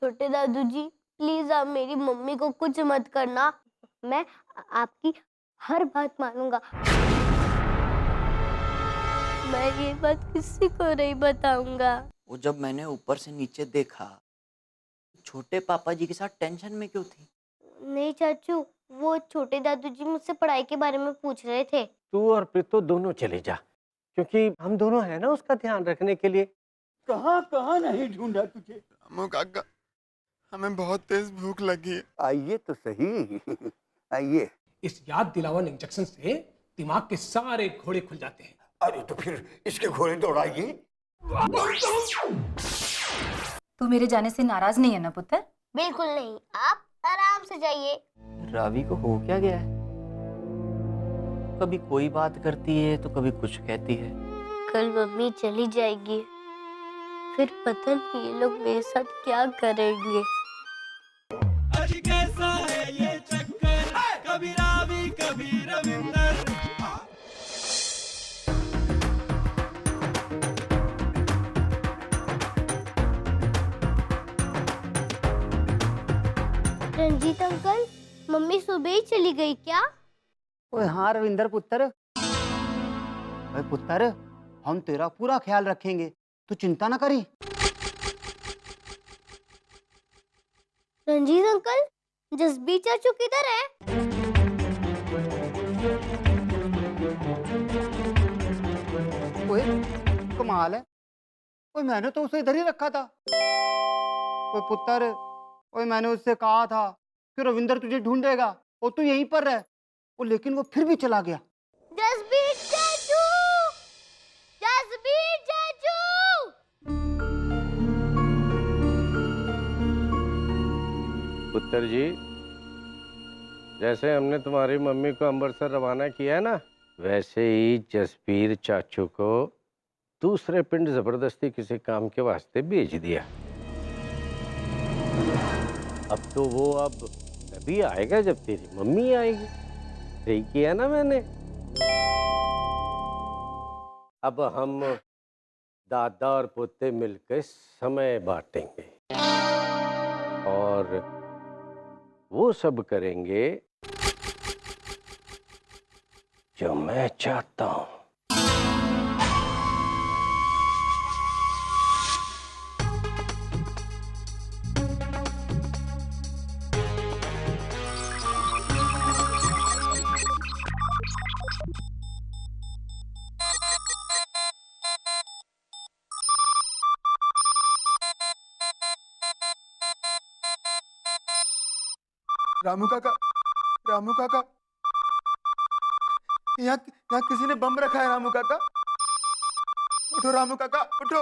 छोटे दादू जी, प्लीज आप मेरी मम्मी को कुछ मत करना। मैं आपकी हर बात मानूंगा। मैं ये बात किसी को नहीं बताऊंगा। वो जब मैंने ऊपर से नीचे देखा, छोटे पापा जी के साथ टेंशन में क्यों थी? नहीं चाचू, वो छोटे दादू जी मुझसे पढ़ाई के बारे में पूछ रहे थे। तू और प्रीतो दोनों चले जा, क्योंकि हम दोनों हैं ना उसका ध्यान रखने के लिए। कहाँ कहाँ नहीं ढूंढा तुझे। रामू काका, हमें बहुत तेज भूख लगी है। आइए तो सही। आइए। इस याद दिलावन इंजेक्शन से दिमाग के सारे घोड़े खुल जाते हैं। अरे तो फिर इसके घोड़े दौड़ाइए। तू मेरे जाने से नाराज नहीं है ना पुत्र? बिल्कुल नहीं, आप आराम से जाइए। रावी को हो क्या गया है? कभी कोई बात करती है तो कभी कुछ कहती है। कल मम्मी चली जाएगी, फिर पता नहीं ये लोग मेरे साथ क्या करेंगे। कैसा है ये चक्कर, कभी रावी कभी रविंदर। रंजीत अंकल, मम्मी सुबह ही चली गई क्या? ओए हाँ रविंदर पुत्र। ओए पुत्र, हम तेरा पूरा ख्याल रखेंगे, तू चिंता ना करी। रंजीत अंकल, जसबीर चाचू किधर है? ओए कमाल है। ओए मैंने तो उसे इधर ही रखा था। ओए पुत्र, ओए मैंने उससे कहा था कि रविंदर तुझे ढूंढेगा और तू यहीं पर रह। ओ लेकिन वो फिर भी चला गया। जसबीर चाचू! जसबीर चाचू! पुत्र जी, जैसे हमने तुम्हारी मम्मी को अमृतसर रवाना किया है ना, वैसे ही जसबीर चाचू को दूसरे पिंड जबरदस्ती किसी काम के वास्ते भेज दिया। अब तो वो अब तभी आएगा जब तेरी मम्मी आएगी। सही किया ना मैंने? अब हम दादा और पोते मिलकर समय बांटेंगे और वो सब करेंगे जो मैं चाहता हूं। रामू काका, रामू काका, यहाँ यहाँ किसी ने बम रखा है। रामू काका उठो, रामू काका उठो,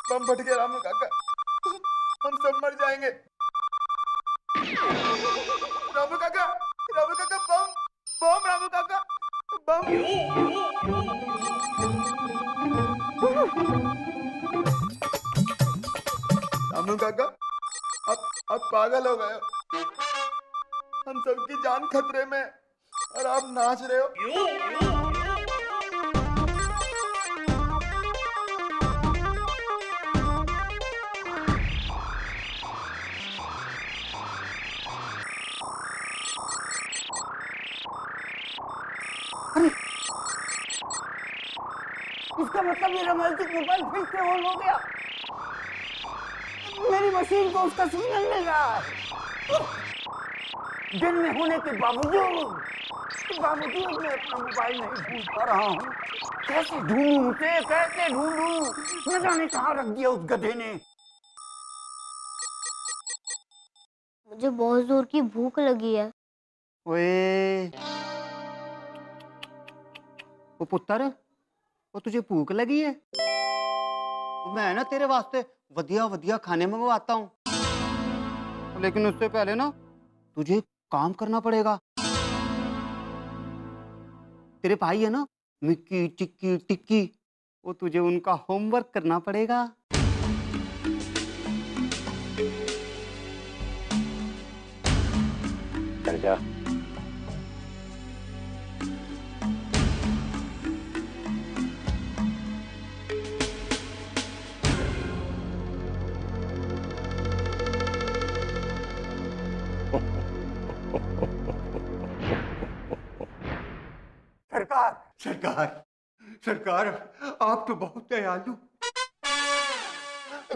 बम फट गया। रामू काका, हम सब मर जाएंगे। रामू काका, रामू काका, बम बम, रामू काका बम। रामू काका, आप पागल हो गए हो। हम सबकी जान खतरे में और आप नाच रहे हो। इसका मतलब ये रोमांटिक मोबाइल फिर से ऑन हो गया। मेरी मशीन को उसका सिग्नल मिल रहा है। दिन में होने के बावजूद मैं अपना मोबाइल नहीं ढूंढ पा रहा हूँ। कैसे ढूंढूं उसे, कैसे ढूंढूं? न जाने कहाँ रख दिया उस गधे ने। मुझे बहुत जोर की भूख लगी है। ओए वो पुत्र, वो तुझे भूख लगी है? मैं ना तेरे वास्ते वधिया वधिया खाने मंगवाता हूँ, लेकिन उससे पहले ना तुझे काम करना पड़ेगा। तेरे भाई है ना मिक्की चिक्की टिक्की, वो तुझे उनका होमवर्क करना पड़ेगा। चल जा। सरकार, सरकार, आप तो बहुत दयालु।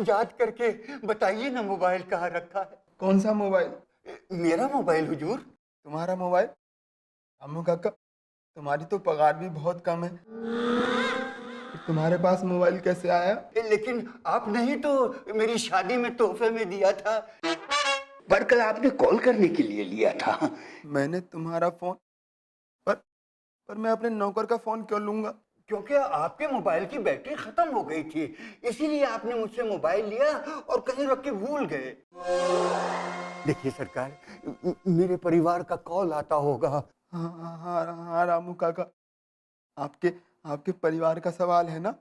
याद करके बताइए ना मोबाइल कहाँ रखा है। कौन सा मोबाइल? मेरा मोबाइल हुजूर। तुम्हारा मोबाइल? रामू काका, तुम्हारी तो पगार भी बहुत कम है, फिर तुम्हारे पास मोबाइल कैसे आया? लेकिन आपने ही तो मेरी शादी में तोहफे में दिया था, पर कल आपने कॉल करने के लिए लिया था। मैंने तुम्हारा फोन पर मैं अपने नौकर का फोन क्यों लूंगा? क्योंकि आपके मोबाइल की बैटरी खत्म हो गई थी, इसीलिए आपने मुझसे मोबाइल लिया और कहीं रख के भूल गए। देखिए सरकार, मेरे परिवार का कॉल आता होगा। हाँ रामू काका, आपके परिवार का सवाल है ना?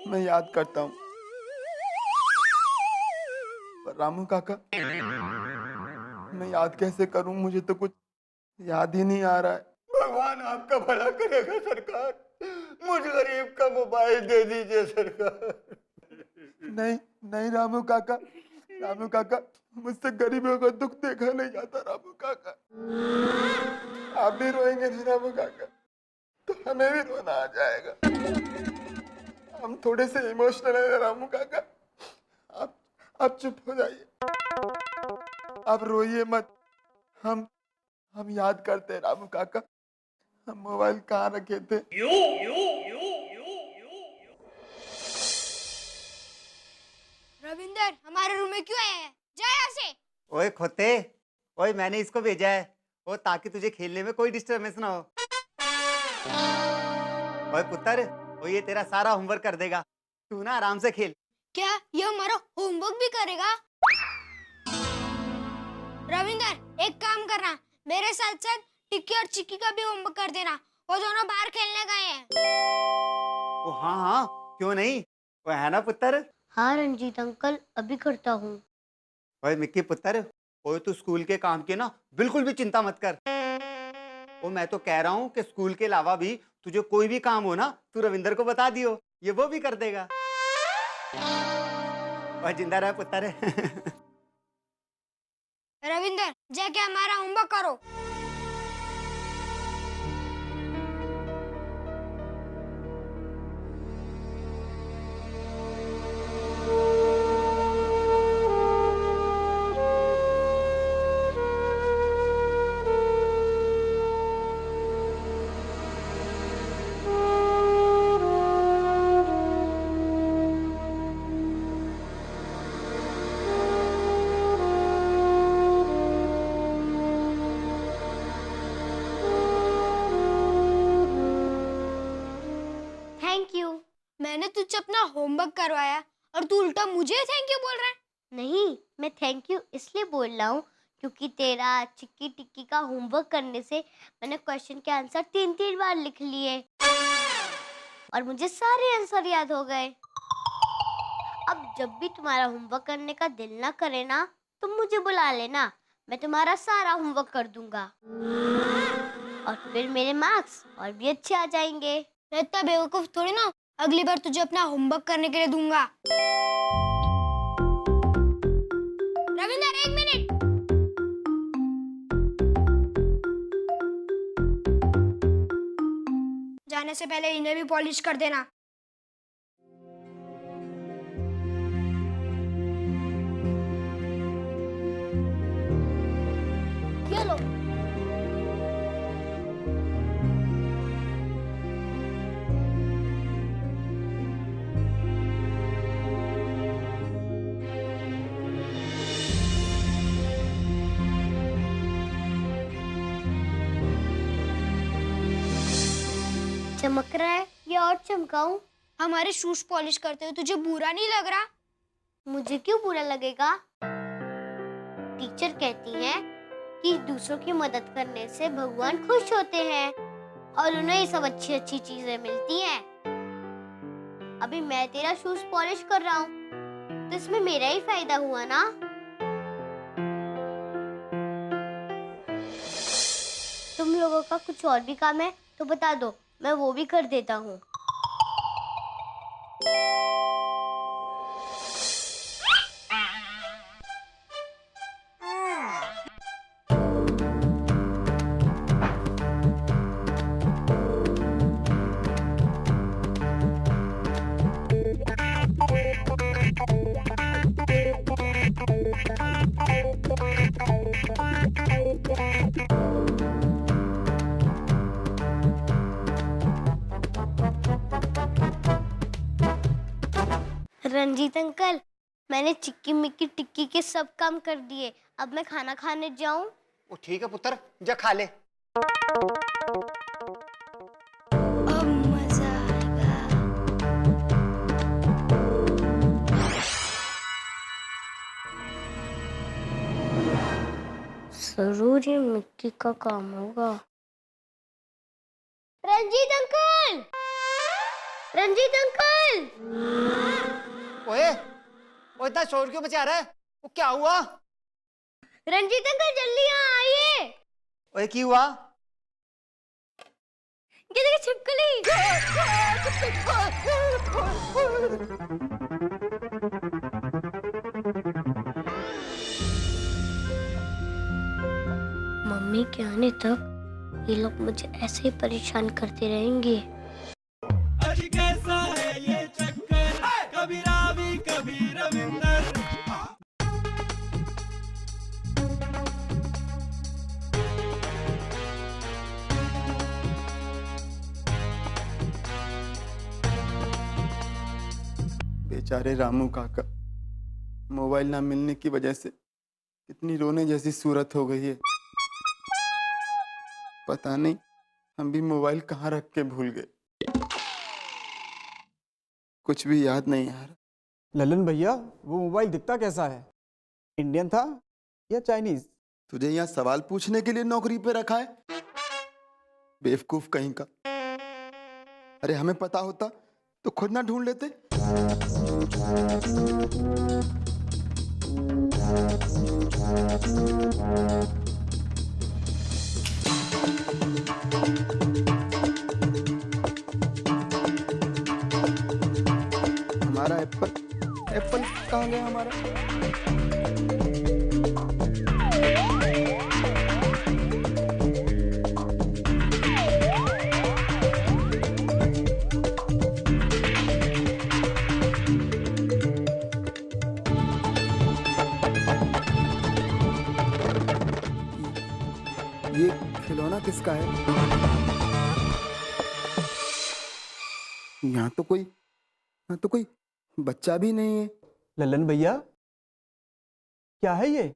मैं याद करता हूँ। पर रामू काका, मैं याद कैसे करूं? मुझे तो कुछ याद ही नहीं आ रहा है। भगवान आपका भला करेगा सरकार, मुझ गरीब का मोबाइल दे दीजिए सरकार। नहीं रामू काका, मुझसे गरीबों का दुख देखा नहीं जाता रामू काका। आप भी रोएंगे ना रामू काका, तो हमें भी रोना आ जाएगा। हम थोड़े से इमोशनल है रामू काका। आप चुप हो जाइए, आप रोइए मत। हम याद करते हैं रामू काका, हम मोबाइल कहाँ रखे थे। रविंदर हमारे रूम में क्यों आया है? जा यहाँ से। ओए खोते, ओए मैंने इसको भेजा है वो ताकि तुझे खेलने में कोई डिस्टर्बेंस ना हो। ओए पुत्र, वो ये तेरा सारा होमवर्क कर देगा, तू ना आराम से खेल। क्या ये हमारा होमवर्क भी करेगा? रविंदर एक काम करना, मेरे साथ साथ टिक्की और चिक्की का भी होमवर्क कर देना, वो दोनों बाहर खेलने गए हैं। ओ हाँ हाँ, क्यों नहीं, वो है ना पुत्र। हाँ रंजीत अंकल, अभी करता हूँ। ओए मिक्की पुत्र, ओए तू स्कूल के काम की ना बिल्कुल भी चिंता मत कर। ओ मैं तो कह रहा हूँ कि स्कूल के अलावा भी तुझे कोई भी काम हो ना, तू रविंदर को बता दियो, ये वो भी कर देगा। और जिंदा रहे पुत्र। रविंदर जाके हमारा होमवर्क करो। Thank you. मैंने तुझसे अपना होमवर्क करवाया और तू उल्टा मुझे थैंक यू बोल रहा है। नहीं, मैं थैंक यू इसलिए बोल रहा हूँ क्योंकि तेरा चिक्की टिक्की का होमवर्क करने से मैंने क्वेश्चन के आंसर 3-3 बार लिख लिए और मुझे सारे आंसर याद हो गए। अब जब भी तुम्हारा होमवर्क करने का दिल ना करे ना, तुम मुझे बुला लेना, मैं तुम्हारा सारा होमवर्क कर दूंगा और फिर मेरे मार्क्स और भी अच्छे आ जाएंगे। मैं इतना बेवकूफ थोड़ी ना अगली बार तुझे अपना होमवर्क करने के लिए दूंगा। रविंदर 1 मिनट। जाने से पहले इन्हें भी पॉलिश कर देना। ये लो। चमक रहा है या और चमकाऊं? हमारे शूज पॉलिश करते हुए तुझे बुरा नहीं लग रहा? मुझे क्यों बुरा लगेगा? टीचर कहती है कि दूसरों की मदद करने से भगवान खुश होते हैं और उन्हें ये सब अच्छी अच्छी चीजें मिलती हैं। अभी मैं तेरा शूज पॉलिश कर रहा हूँ तो इसमें मेरा ही फायदा हुआ ना। तुम लोगों का कुछ और भी काम है तो बता दो, मैं वो भी कर देता हूँ। रंजीत अंकल, मैंने चिक्की मिक्की टिक्की के सब काम कर दिए। अब मैं खाना खाने जाऊं? वो ठीक है पुत्र, जा खा ले। अब मजा आएगा। जरूर ये मिक्की का काम होगा। रंजीत अंकल! रंजीत अंकल! ओए, वो इतना शोर क्यों मचा रहा है? वो क्या हुआ? रंजीत अंकल जल्दी यहाँ आइए। ओए की हुआ? ये देखिए छिपकली। मम्मी के आने तक ये लोग मुझे ऐसे ही परेशान करते रहेंगे। अजी कैसा है ये चक्कर, कभी रावी कभी रविंदर। बेचारे रामू काका, मोबाइल ना मिलने की वजह से कितनी रोने जैसी सूरत हो गई है। पता नहीं हम भी मोबाइल कहाँ रख के भूल गए। कुछ भी याद नहीं आ रहा। ललन भैया, वो मोबाइल दिखता कैसा है? इंडियन था या चाइनीज? तुझे यहाँ सवाल पूछने के लिए नौकरी पे रखा है? बेवकूफ कहीं का। अरे हमें पता होता तो खुद ना ढूंढ लेते। हमारा एप्पल कहाँ गया हमारा? ये खिलौना किसका है? यहाँ तो कोई बच्चा भी नहीं है। ललन भैया, क्या है ये?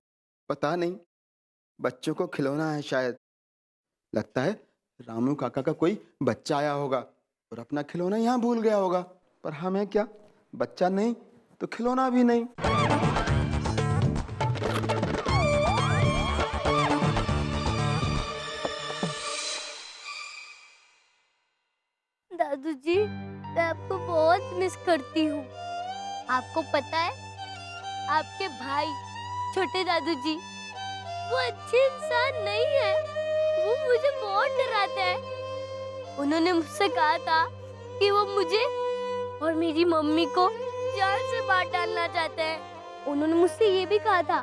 पता नहीं, बच्चों को खिलौना है शायद। लगता है रामू काका का कोई बच्चा आया होगा और अपना खिलौना यहाँ भूल गया होगा। पर हमें क्या, बच्चा नहीं तो खिलौना भी नहीं। दादू जी, मैं आपको बहुत मिस करती हूँ। आपको पता है, आपके भाई छोटे दादू जी वो अच्छे इंसान नहीं है। वो मुझे बहुत डराते हैं। उन्होंने मुझसे कहा था कि वो मुझे और मेरी मम्मी को जान से मार डालना चाहते हैं। उन्होंने मुझसे ये भी कहा था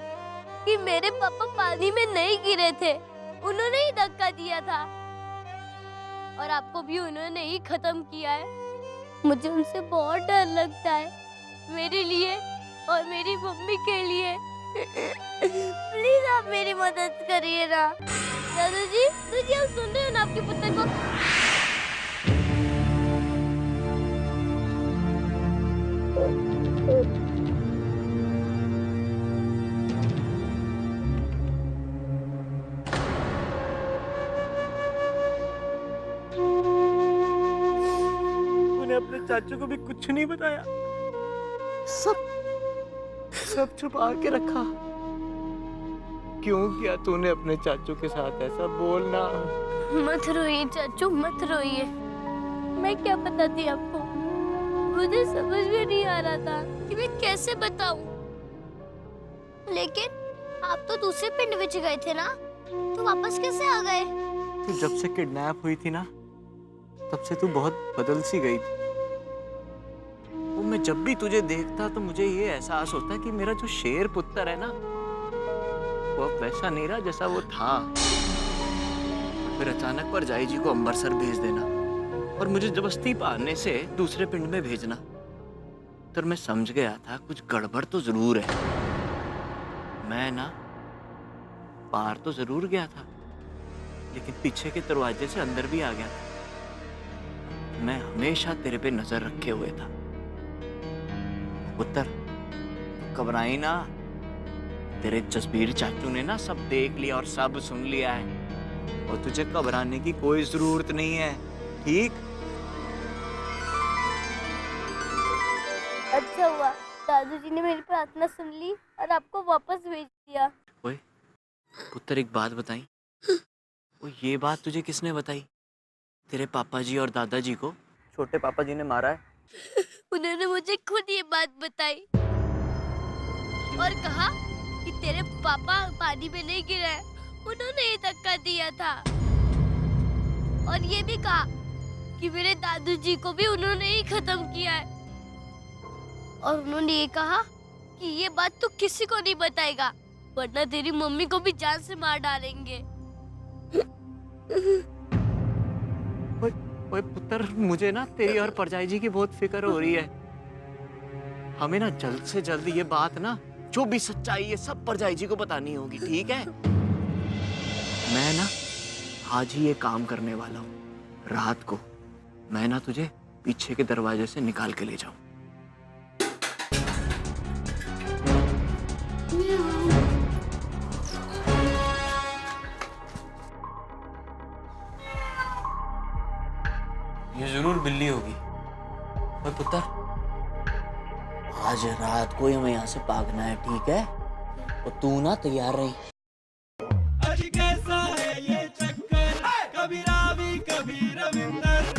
कि मेरे पापा पानी में नहीं गिरे थे, उन्होंने ही धक्का दिया था और आपको भी उन्होंने ही खत्म किया है। मुझे उनसे बहुत डर लगता है, मेरे लिए और मेरी मम्मी के लिए। प्लीज आप मेरी मदद करिए ना। दादू जी आप सुन रहे हो ना आपके पुत्र को? अपने चाचू को भी कुछ नहीं बताया, सब छुपा के रखा। क्यों किया तूने अपने चाचू के साथ ऐसा? बोलना। मत रोइए चाचू, मत रोइए। मैं क्या बताती आपको, मुझे समझ में नहीं आ रहा था कि मैं कैसे बताऊं। लेकिन आप तो दूसरे पिंड में गए थे ना, तो वापस कैसे आ गए? तू जब से किडनैप हुई थी ना, तब से तू बहुत बदल सी गई थी। वो मैं जब भी तुझे देखता तो मुझे ये एहसास होता कि मेरा जो शेर पुत्र है ना, वो अब वैसा नहीं रहा जैसा वो था। फिर अचानक परजाई जी को अमृतसर भेज देना और मुझे जबरदस्ती पालने से दूसरे पिंड में भेजना, पुत्र मैं समझ गया था कुछ गड़बड़ तो जरूर है। मैं ना बाहर तो जरूर गया था, लेकिन पीछे के दरवाजे से अंदर भी आ गया था। मैं हमेशा तेरे पे नजर रखे हुए था। पुत्र घबराई ना, तेरे जसबीर चाचू ने ना सब देख लिया और सब सुन लिया है, और तुझे घबराने की कोई जरूरत नहीं है, ठीक? अच्छा हुआ दादू जी ने मेरी प्रार्थना सुन ली और आपको वापस भेज दिया। ओए पुत्र, एक बात बताई। वो ये बात तुझे किसने बताई? तेरे पापा जी और दादाजी को छोटे पापा जी ने मारा है? उन्होंने मुझे खुद ये बात बताई और कहा कि तेरे पापा पानी में नहीं गिरे हैं, उन्होंने ये धक्का दिया था। और ये भी कहा कि मेरे दादू जी को भी उन्होंने ही खत्म किया है। और उन्होंने ये कहा कि ये बात तो किसी को नहीं बताएगा, वरना तेरी मम्मी को भी जान से मार डालेंगे। ओए पुत्र, मुझे ना तेरी और परजाई जी की बहुत फिक्र हो रही है। हमें ना जल्द से जल्द ये बात ना, जो भी सच्चाई है, सब परजाई जी को बतानी होगी, ठीक है? मैं ना आज ही ये काम करने वाला हूँ। रात को मैं ना तुझे पीछे के दरवाजे से निकाल के ले जाऊं। ये जरूर बिल्ली होगी। ओए पुत्र, आज रात को ही हमें यहाँ से भागना है, ठीक है? और तू ना तैयार रही। अजी कैसा है ये चक्कर, कभी रावी कभी रविंदर।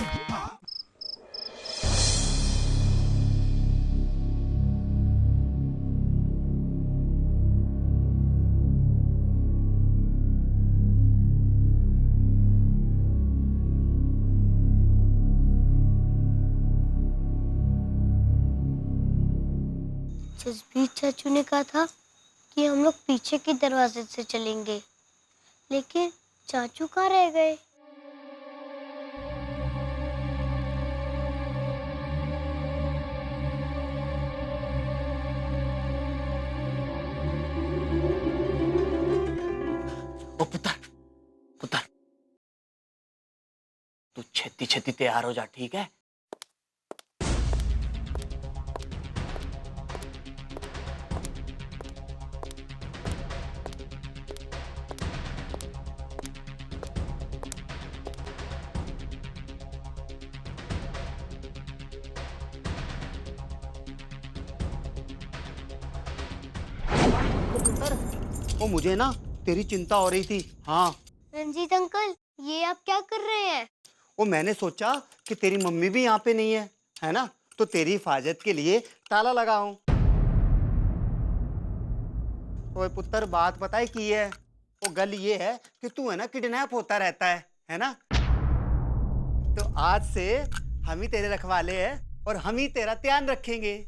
जसबीर चाचू ने कहा था कि हम लोग पीछे के दरवाजे से चलेंगे, लेकिन चाचू कहाँ रह गए? ओ पुत्र, पुत्र, तू छेती छेती तैयार हो जा, ठीक है? वो मुझे ना तेरी चिंता हो रही थी। हाँ, रंजीत अंकल, ये आप क्या कर रहे हैं? वो मैंने सोचा कि तेरी मम्मी भी यहाँ पे नहीं है ना? तो तेरी हिफाजत के लिए ताला लगाऊं। ओए पुत्र, बात बताए की है? वो गल ये है कि तू है ना किडनैप होता रहता है ना? तो आज से हम ही तेरे रखवाले हैं और हम ही तेरा ध्यान रखेंगे।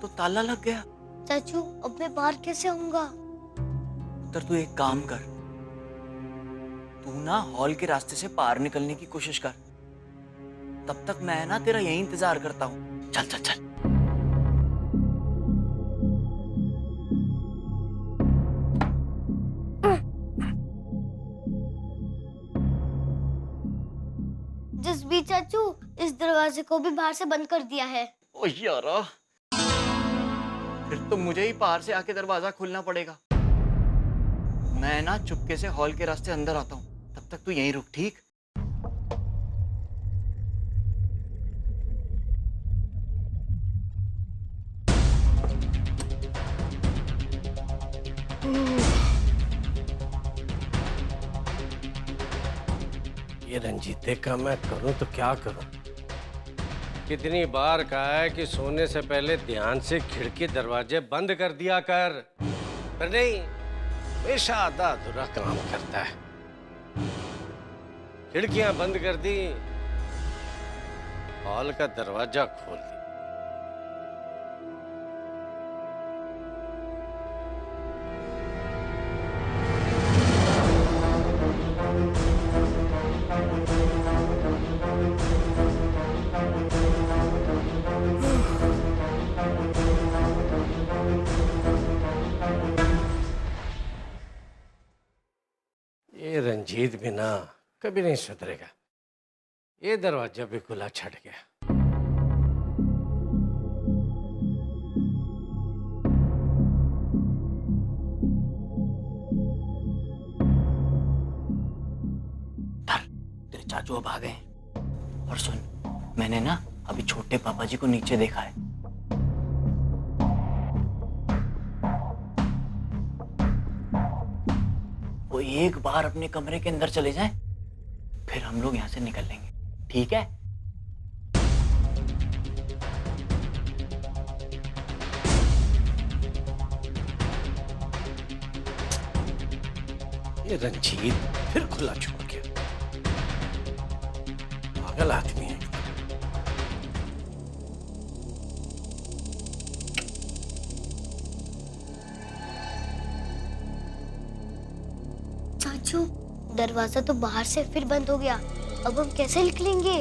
तो ताला लग गया। चाचू, अब मैं बाहर कैसे आऊंगा? पुत्र, तू एक काम कर, तू ना हॉल के रास्ते से पार निकलने की कोशिश कर। तब तक मैं ना तेरा यही इंतजार करता हूँ। चल चल चल। जसबीर चाचू, इस दरवाजे को भी बाहर से बंद कर दिया है। ओ यारा, फिर तो मुझे ही बाहर से आके दरवाजा खोलना पड़ेगा। मैं ना चुपके से हॉल के रास्ते अंदर आता हूँ, तब तक तू यहीं रुक, ठीक? ये रंजीते का मैं करूं तो क्या करूं? कितनी बार कहा है कि सोने से पहले ध्यान से खिड़की दरवाजे बंद कर दिया कर, पर नहीं, हमेशा आधा अधूरा काम करता है। खिड़कियां बंद कर दी, हॉल का दरवाजा खोल दिया। ये रंजीत भी ना कभी नहीं सुधरेगा। ये दरवाजा भी खुला छड़ गया। तेरे चाचू अब आ गए। और सुन, मैंने ना अभी छोटे पापा जी को नीचे देखा है। वो एक बार अपने कमरे के अंदर चले जाएं, फिर हम लोग यहाँ से निकल लेंगे, ठीक है? ये रंजीत फिर खुला छोड़ गया। पागल आदमी है। चाचू, दरवाजा तो बाहर से फिर बंद हो गया। अब हम कैसे निकलेंगे?